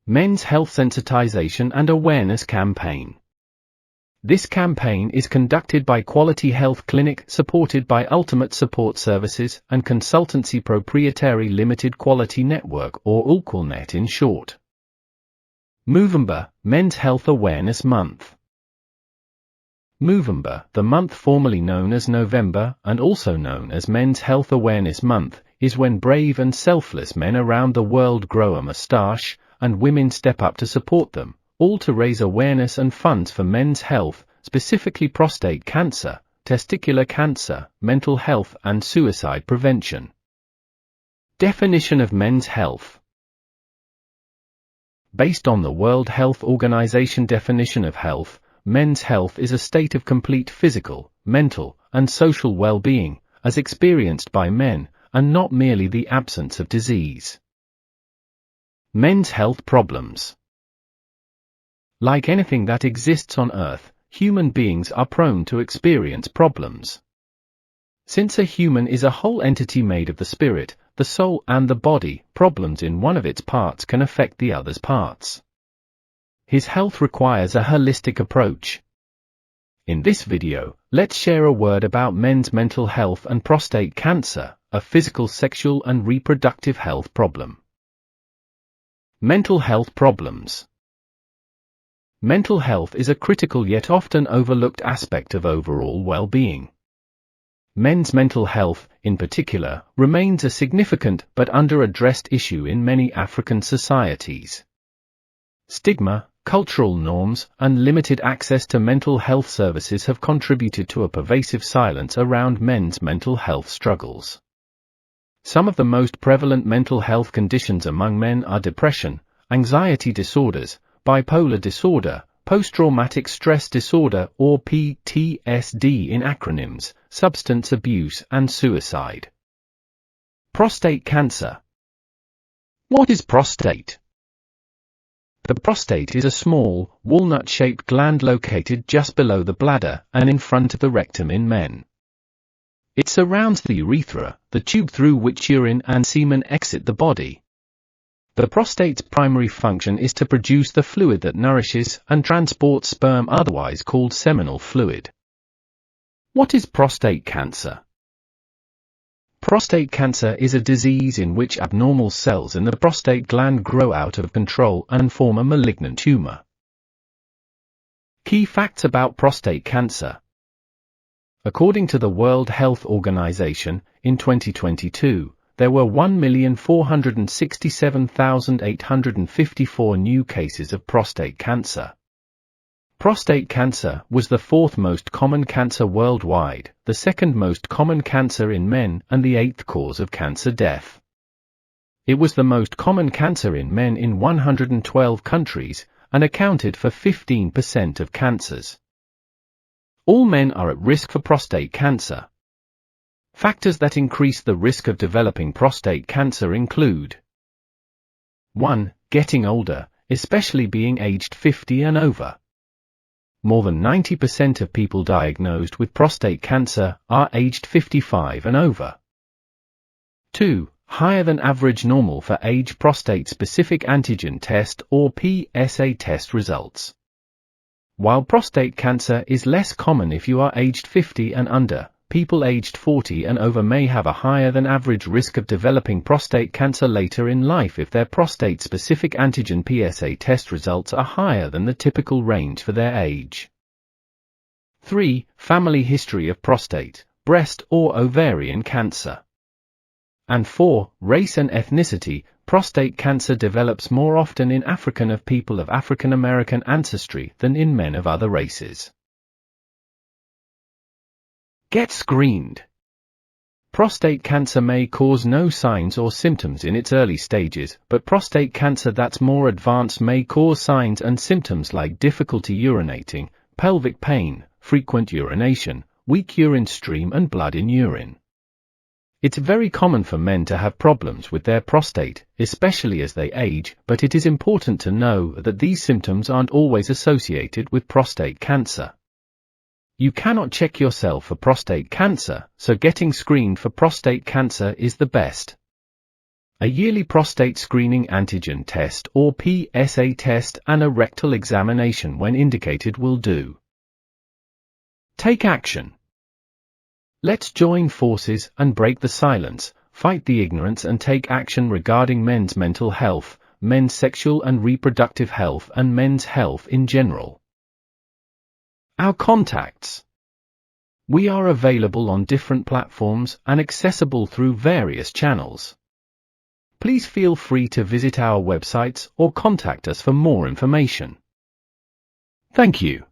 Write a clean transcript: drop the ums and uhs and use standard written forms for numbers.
Men's Health Sensitization and Awareness Campaign. This campaign is conducted by Quality Health Clinic, supported by Ultimate Support Services and Consultancy Proprietary Limited Quality Network, or ULQUALNET in short. Movember, Men's Health Awareness Month. Movember, the month formerly known as November and also known as Men's Health Awareness Month, is when brave and selfless men around the world grow a mustache, and women step up to support them, all to raise awareness and funds for men's health, specifically prostate cancer, testicular cancer, mental health and suicide prevention. Definition of men's health. Based on the World Health Organization definition of health, men's health is a state of complete physical, mental, and social well-being, as experienced by men, and not merely the absence of disease. Men's health problems. Like anything that exists on Earth, human beings are prone to experience problems. Since a human is a whole entity made of the spirit, the soul and the body, problems in one of its parts can affect the other's parts. His health requires a holistic approach. In this video, let's share a word about men's mental health and prostate cancer, a physical, sexual and reproductive health problem. Mental health problems. Mental health is a critical yet often overlooked aspect of overall well-being. Men's mental health, in particular, remains a significant but under-addressed issue in many African societies. Stigma, cultural norms, and limited access to mental health services have contributed to a pervasive silence around men's mental health struggles. Some of the most prevalent mental health conditions among men are depression, anxiety disorders, bipolar disorder, post-traumatic stress disorder or PTSD in acronyms, substance abuse and suicide. Prostate cancer. What is prostate? The prostate is a small, walnut-shaped gland located just below the bladder and in front of the rectum in men. It surrounds the urethra, the tube through which urine and semen exit the body. The prostate's primary function is to produce the fluid that nourishes and transports sperm, otherwise called seminal fluid. What is prostate cancer? Prostate cancer is a disease in which abnormal cells in the prostate gland grow out of control and form a malignant tumor. Key facts about prostate cancer. According to the World Health Organization, in 2022, there were 1,467,854 new cases of prostate cancer. Prostate cancer was the fourth most common cancer worldwide, the second most common cancer in men, and the eighth cause of cancer death. It was the most common cancer in men in 112 countries, and accounted for 15% of cancers. All men are at risk for prostate cancer. Factors that increase the risk of developing prostate cancer include 1. Getting older, especially being aged 50 and over. More than 90% of people diagnosed with prostate cancer are aged 55 and over. 2. Higher than average normal for age prostate-specific antigen test or PSA test results. While prostate cancer is less common if you are aged 50 and under, people aged 40 and over may have a higher than average risk of developing prostate cancer later in life if their prostate-specific antigen PSA test results are higher than the typical range for their age. 3. Family history of prostate, breast or ovarian cancer. And 4. Race and ethnicity. Prostate cancer develops more often in African of people of African American ancestry than in men of other races. Get screened. Prostate cancer may cause no signs or symptoms in its early stages, but prostate cancer that's more advanced may cause signs and symptoms like difficulty urinating, pelvic pain, frequent urination, weak urine stream and blood in urine. It's very common for men to have problems with their prostate, especially as they age, but it is important to know that these symptoms aren't always associated with prostate cancer. You cannot check yourself for prostate cancer, so getting screened for prostate cancer is the best. a yearly prostate screening antigen test or PSA test, and a rectal examination when indicated will do. Take action. Let's join forces and break the silence, fight the ignorance and take action regarding men's mental health, men's sexual and reproductive health and men's health in general. Our contacts. We are available on different platforms and accessible through various channels. Please feel free to visit our websites or contact us for more information. Thank you.